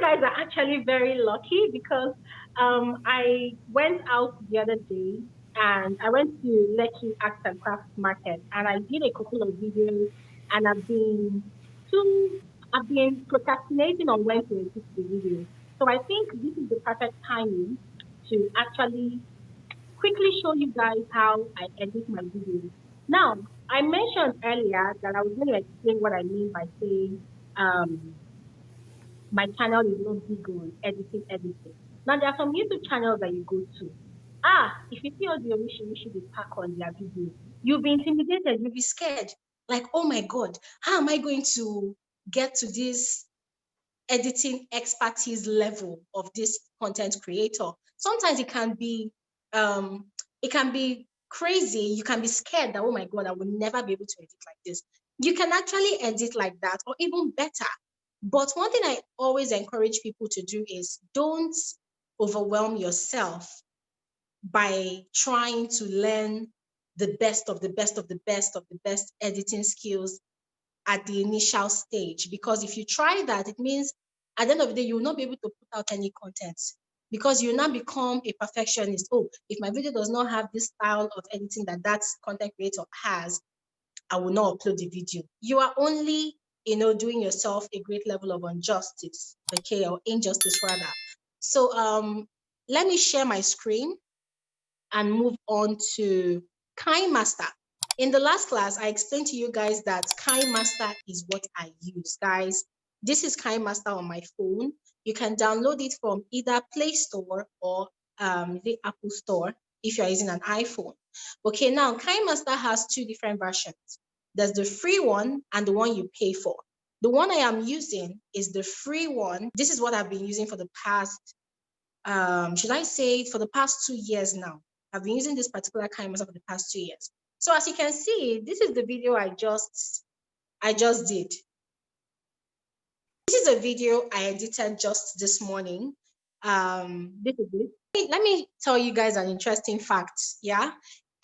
guys are actually very lucky because I went out the other day and I went to Lekki Arts and Crafts Market and I did a couple of videos and too I've been procrastinating on when to edit the video. So I think this is the perfect timing to actually quickly show you guys how I edit my videos. Now, I mentioned earlier that I was going to explain what I mean by saying um, my channel is not big on editing. Now, there are some YouTube channels that you go to. If you see all the Orisha they pack on their videos, you'll be intimidated, you'll be scared. Like, oh my God, how am I going to get to this editing expertise level of this content creator? Sometimes um it can be crazy. You can be scared that, oh my God, I will never be able to edit like this. You can actually edit like that or even better. But one thing I always encourage people to do is don't overwhelm yourself by trying to learn the best of the best of the best of the best editing skills at the initial stage. Because if you try that, it means at the end of the day, you will not be able to put out any content because you now become a perfectionist. Oh, if my video does not have this style of editing that content creator has, I will not upload the video. You are only, doing yourself a great level of injustice, okay, or injustice rather. So let me share my screen and move on to Kinemaster. In the last class, I explained to you guys that Kinemaster is what I use. Guys, this is Kinemaster on my phone. You can download it from either Play Store or the Apple Store if you're using an iPhone. Okay, now Kinemaster has two different versions. There's the free one and the one you pay for. The one I am using is the free one. This is what I've been using for the past, should I say, for the past 2 years now. I've been using this particular Kinemaster for the past 2 years. So as you can see, this is the video I just did. This is a video I edited just this morning. This is it. Let me tell you guys an interesting fact. Yeah,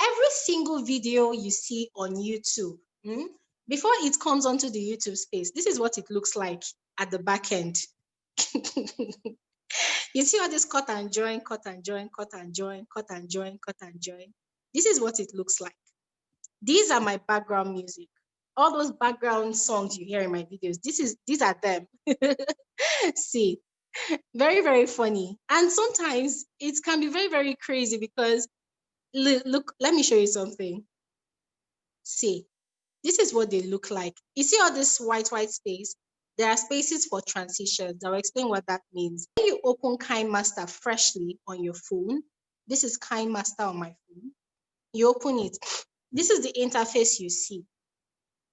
every single video you see on YouTube, before it comes onto the YouTube space, this is what it looks like at the back end. You see all this cut and join, cut and join, cut and join, cut and join, cut and join. This is what it looks like. These are my background music. All those background songs you hear in my videos, these are them. See, very, very funny. And sometimes it can be very, very crazy because look, let me show you something. See, this is what they look like. You see all this white space? There are spaces for transitions. I'll explain what that means. When you open Kinemaster freshly on your phone, this is Kinemaster on my phone. You open it. This is the interface you see.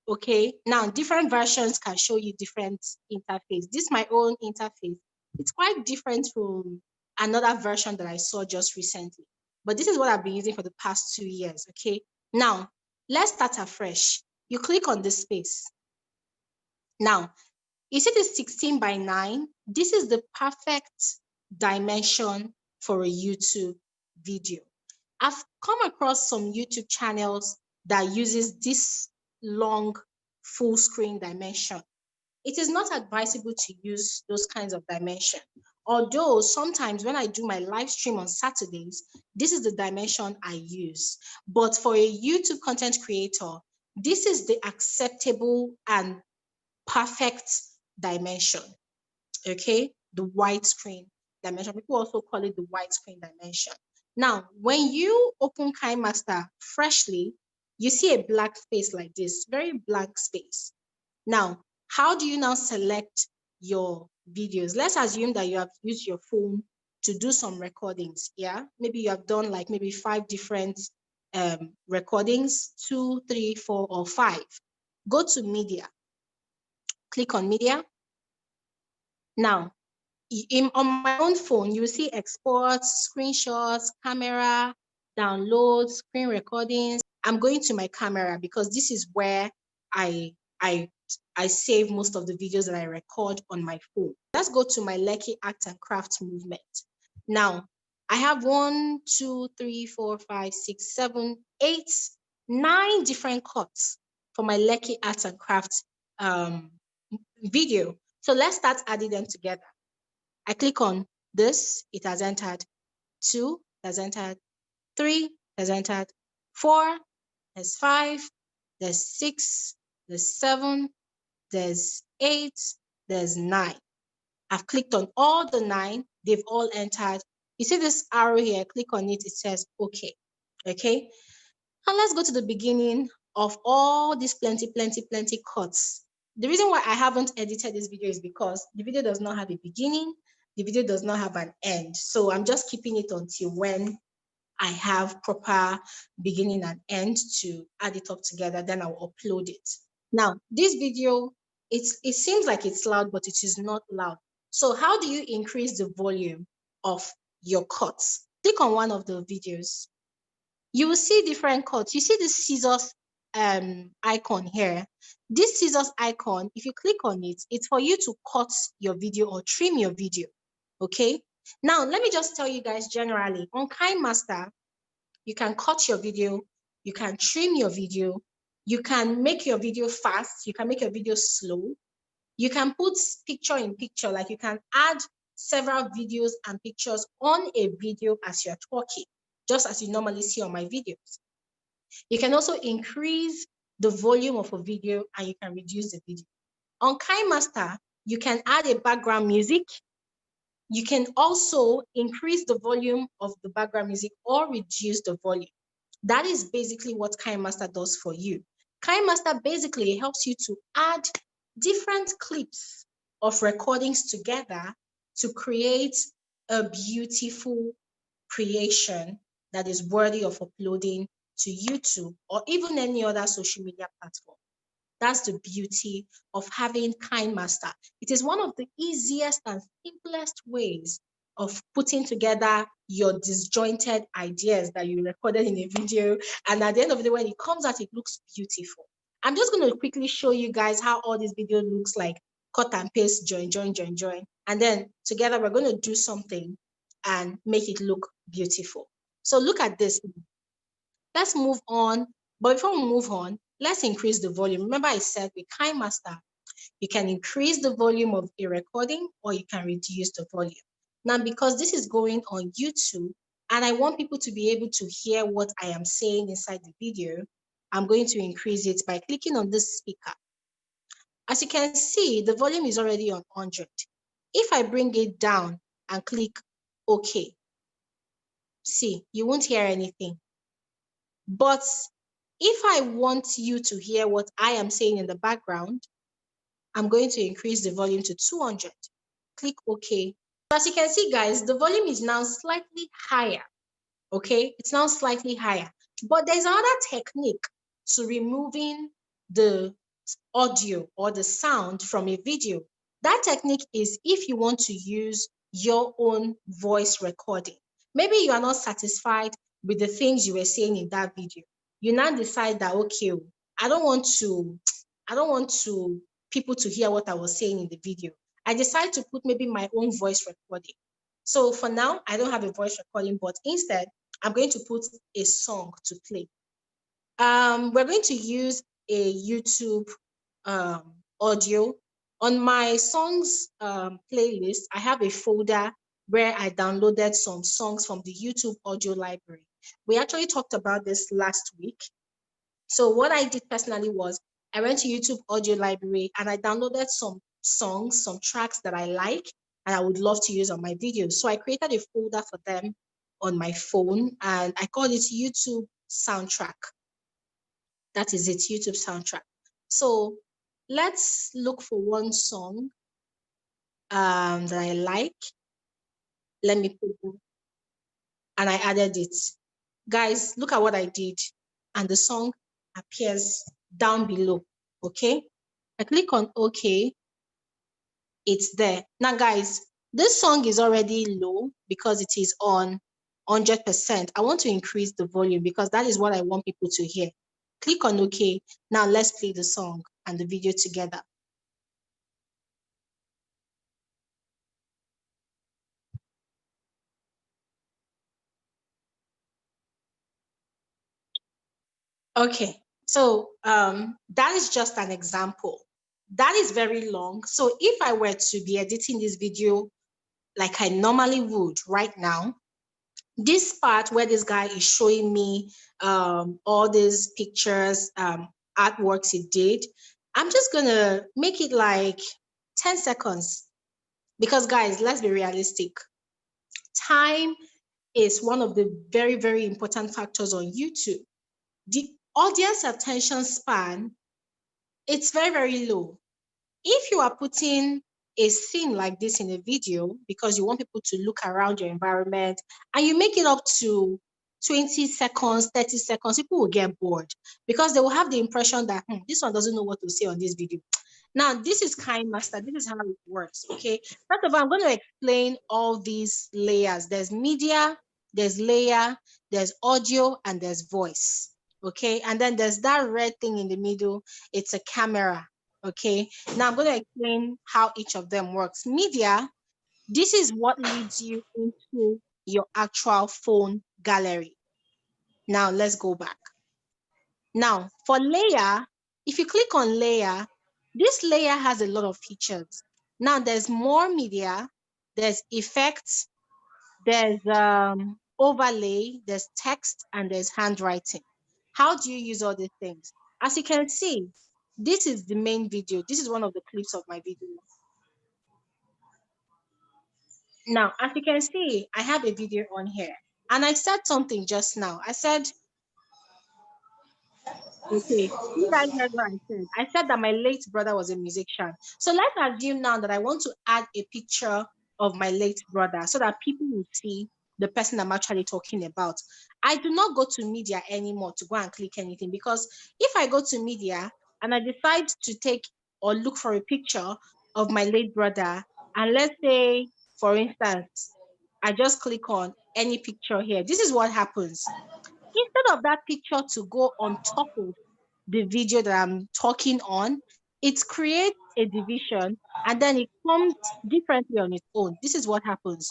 Okay, now different versions can show you different interface. This is my own interface. It's quite different from another version that I saw just recently. But this is what I've been using for the past 2 years. Okay, now let's start afresh. You click on this space. Now, you see this 16 by 9? This is the perfect dimension for a YouTube video. I've come across some YouTube channels that uses this long full screen dimension. It is not advisable to use those kinds of dimension. Although sometimes when I do my live stream on Saturdays, this is the dimension I use. But for a YouTube content creator, this is the acceptable and perfect dimension. Okay, the widescreen dimension. People also call it the widescreen dimension. Now, when you open Kinemaster freshly, you see a black space like this, very blank space. Now, how do you now select your videos? Let's assume that you have used your phone to do some recordings. Yeah, maybe you have done like maybe 5 different recordings, 2, 3, 4, or 5. Go to media. Click on media. Now, on my own phone, you see exports, screenshots, camera, downloads, screen recordings. I'm going to my camera because this is where I save most of the videos that I record on my phone. Let's go to my Lekki Art and Craft movement. Now, I have 1, 2, 3, 4, 5, 6, 7, 8, 9 different cuts for my Lekki Art and Craft video. So let's start adding them together. I click on this, it has entered. 2 has entered. 3 has entered. 4, there's 5, there's 6, there's 7, there's 8, there's 9. I've clicked on all the 9. They've all entered. You see this arrow here, click on it, it says okay. Okay. Now let's go to the beginning of all these plenty cuts. The reason why I haven't edited this video is because the video does not have a beginning, the video does not have an end. So I'm just keeping it until when I have proper beginning and end to add it up together, then I'll upload it. Now, this video, it seems like it's loud, but it is not loud. So how do you increase the volume of your cuts? Click on one of the videos. You will see different cuts. You see this scissors icon here. This scissors icon, if you click on it, it's for you to cut your video or trim your video. Okay. Now, let me just tell you guys generally on Kinemaster, you can cut your video, you can trim your video, you can make your video fast, you can make your video slow, you can put picture in picture, like you can add several videos and pictures on a video as you're talking, just as you normally see on my videos. You can also increase the volume of a video and you can reduce the video. On Kinemaster, you can add a background music. You can also increase the volume of the background music or reduce the volume. That is basically what Kinemaster does for you. Kinemaster basically helps you to add different clips of recordings together to create a beautiful creation that is worthy of uploading to YouTube or even any other social media platform. That's the beauty of having Kinemaster. It is one of the easiest and simplest ways of putting together your disjointed ideas that you recorded in a video. And at the end of the day, when it comes out, it looks beautiful. I'm just going to quickly show you guys how all this video looks like. Cut and paste, join. And then together, we're going to do something and make it look beautiful. So look at this. Let's move on. But before we move on, let's increase the volume. Remember I said with Kinemaster, you can increase the volume of a recording or you can reduce the volume. Now, because this is going on YouTube and I want people to be able to hear what I am saying inside the video, I'm going to increase it by clicking on this speaker. As you can see, the volume is already on 100. If I bring it down and click OK, see, you won't hear anything. But if I want you to hear what I am saying in the background, I'm going to increase the volume to 200. Click OK. As you can see, guys, the volume is now slightly higher. Okay, it's now slightly higher. But there's another technique to removing the audio or the sound from a video. That technique is if you want to use your own voice recording. Maybe you are not satisfied with the things you were saying in that video. You now decide that, okay, I don't want people to hear what I was saying in the video. I decide to put maybe my own voice recording. So for now, I don't have a voice recording, but instead, I'm going to put a song to play. We're going to use a YouTube audio. On my songs playlist, I have a folder where I downloaded some songs from the YouTube audio library. We actually talked about this last week. So what I did personally was I went to YouTube audio library and I downloaded some songs, some tracks that I like and I would love to use on my videos. So I created a folder for them on my phone and I called it YouTube soundtrack. That is it, YouTube soundtrack. So let's look for one song that I like. Let me put it, and I added it. Guys, look at what I did. And the song appears down below. Okay. I click on OK. It's there. Now, guys, this song is already low because it is on 100%. I want to increase the volume because that is what I want people to hear. Click on OK. Now let's play the song and the video together. Okay, so that is just an example. That is very long. So if I were to be editing this video like I normally would right now. This part where this guy is showing me all these pictures, artworks he did, I'm just gonna make it like 10 seconds because, guys, let's be realistic. Time is one of the very, very important factors on YouTube. The audience attention span, it's very, very low. If you are putting a scene like this in a video because you want people to look around your environment and you make it up to 20 seconds, 30 seconds, people will get bored because they will have the impression that this one doesn't know what to say on this video. Now, this is Kinemaster. This is how it works, okay? First of all, I'm going to explain all these layers. There's media, there's layer, there's audio, and there's voice, okay? And then there's that red thing in the middle. It's a camera, okay? Now, I'm going to explain how each of them works. Media, this is what leads you into your actual phone gallery. Now, let's go back. Now, for layer, if you click on layer, this layer has a lot of features. Now, there's more media, there's effects, there's overlay, there's text, and there's handwriting. How do you use all these things? As you can see, this is the main video. This is one of the clips of my video. Now, as you can see, I have a video on here. And I said something just now. I said, okay, you guys heard what I said. I said that my late brother was a musician. So let's assume now that I want to add a picture of my late brother so that people will see the person I'm actually talking about. I do not go to media anymore to go and click anything because if I go to media and I decide to take or look for a picture of my late brother, and let's say, for instance, I just click on any picture here, this is what happens. Instead of that picture to go on top of the video that I'm talking on, it creates a division and then it comes differently on its own. This is what happens.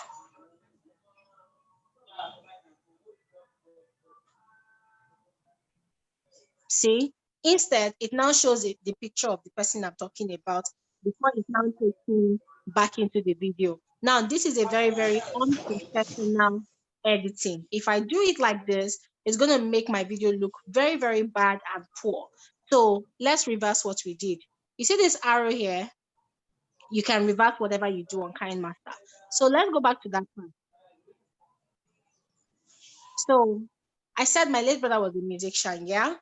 See, instead, it now shows it, the picture of the person I'm talking about before it now takes me back into the video. Now, this is a very, very unprofessional editing. If I do it like this, it's going to make my video look very, very bad and poor. So let's reverse what we did. You see this arrow here? You can reverse whatever you do on Kinemaster. So let's go back to that part. So I said my late brother was a musician, yeah?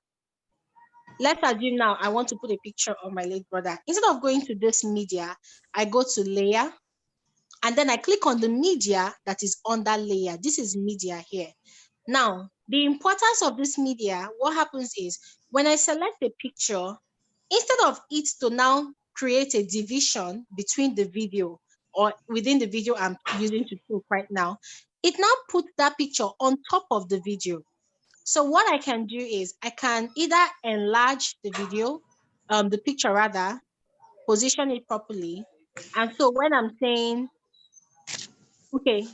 Let's assume now I want to put a picture of my late brother. Instead of going to this media, I go to layer and then I click on the media that is under layer. This is media here. Now, the importance of this media, what happens is when I select a picture, instead of it to now create a division between the video or within the video I'm using to talk right now, it now puts that picture on top of the video. So what I can do is I can either enlarge the video, the picture rather, position it properly. And so when I'm saying, okay,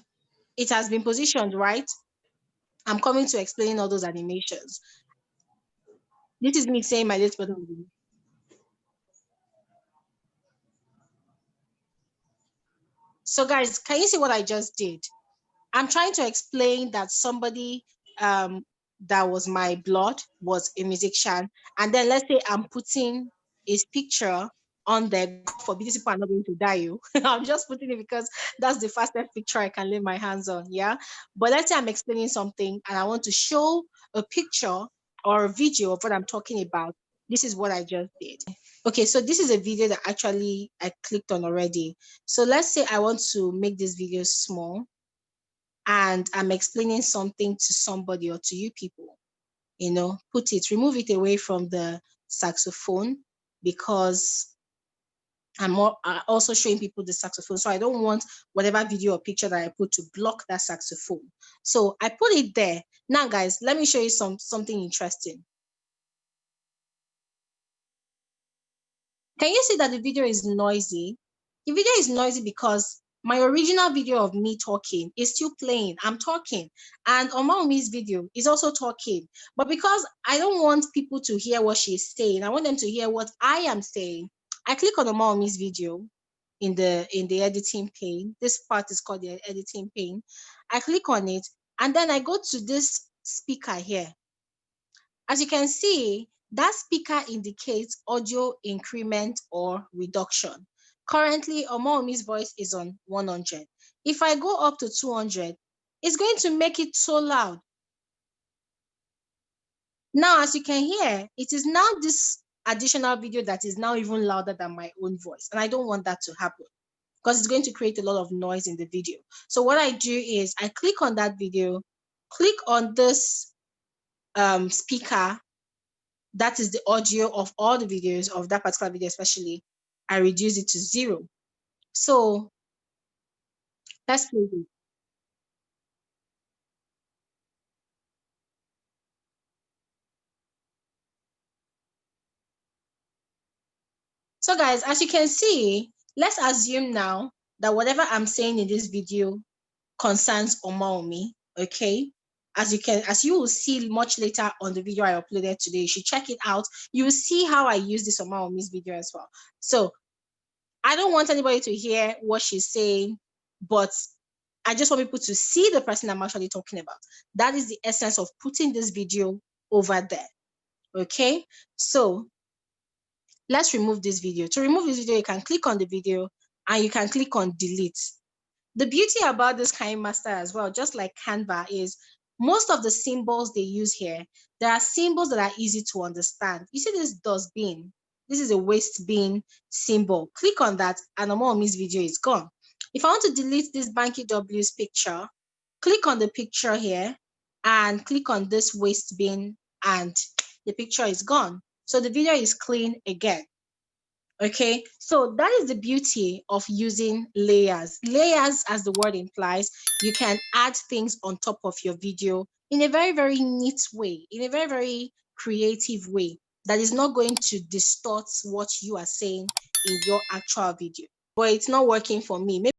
it has been positioned right, I'm coming to explain all those animations. This is me saying my late brother. So guys, can you see what I just did? I'm trying to explain that somebody that was my blood was a musician. And then let's say I'm putting his picture on there. God forbid, these people are not going to die. I'm just putting it because that's the fastest picture I can lay my hands on. Yeah. But let's say I'm explaining something and I want to show a picture or a video of what I'm talking about. This is what I just did. Okay, so this is a video that actually I clicked on already. So let's say I want to make this video small and I'm explaining something to somebody or to you people, remove it away from the saxophone because I'm also showing people the saxophone. So I don't want whatever video or picture that I put to block that saxophone. So I put it there. Now, guys, let me show you something interesting. Can you see that the video is noisy? The video is noisy because my original video of me talking is still playing. I'm talking. And Omaomi's video is also talking. But because I don't want people to hear what she's saying, I want them to hear what I am saying. I click on Omaomi's video. in the editing pane. This part is called the editing pane. I click on it, and then I go to this speaker here. As you can see, that speaker indicates audio increment or reduction. Currently, Omomi's voice is on 100. If I go up to 200, it's going to make it so loud. Now, as you can hear, it is now this additional video that is now even louder than my own voice. And I don't want that to happen because it's going to create a lot of noise in the video. So what I do is I click on that video, click on this speaker, that is the audio of all the videos of that particular video, especially. I reduce it to 0. So let's play it. So guys, as you can see, let's assume now that whatever I'm saying in this video concerns Omaomi, okay? As you will see much later on the video I uploaded today, you should check it out. You will see how I use this Omaomi's video as well. So I don't want anybody to hear what she's saying, but I just want people to see the person I'm actually talking about. That is the essence of putting this video over there, okay? So let's remove this video. To remove this video, you can click on the video and you can click on delete. The beauty about this Kinemaster as well, just like Canva, is most of the symbols they use here, there are symbols that are easy to understand. You see this dustbin? This is a waste bin symbol. Click on that and Omomi's video is gone. If I want to delete this Banky W's picture, click on the picture here and click on this waste bin and the picture is gone. So the video is clean again. Okay, so that is the beauty of using layers. Layers, as the word implies, you can add things on top of your video in a very, very neat way, in a very, very creative way that is not going to distort what you are saying in your actual video. But it's not working for me. Maybe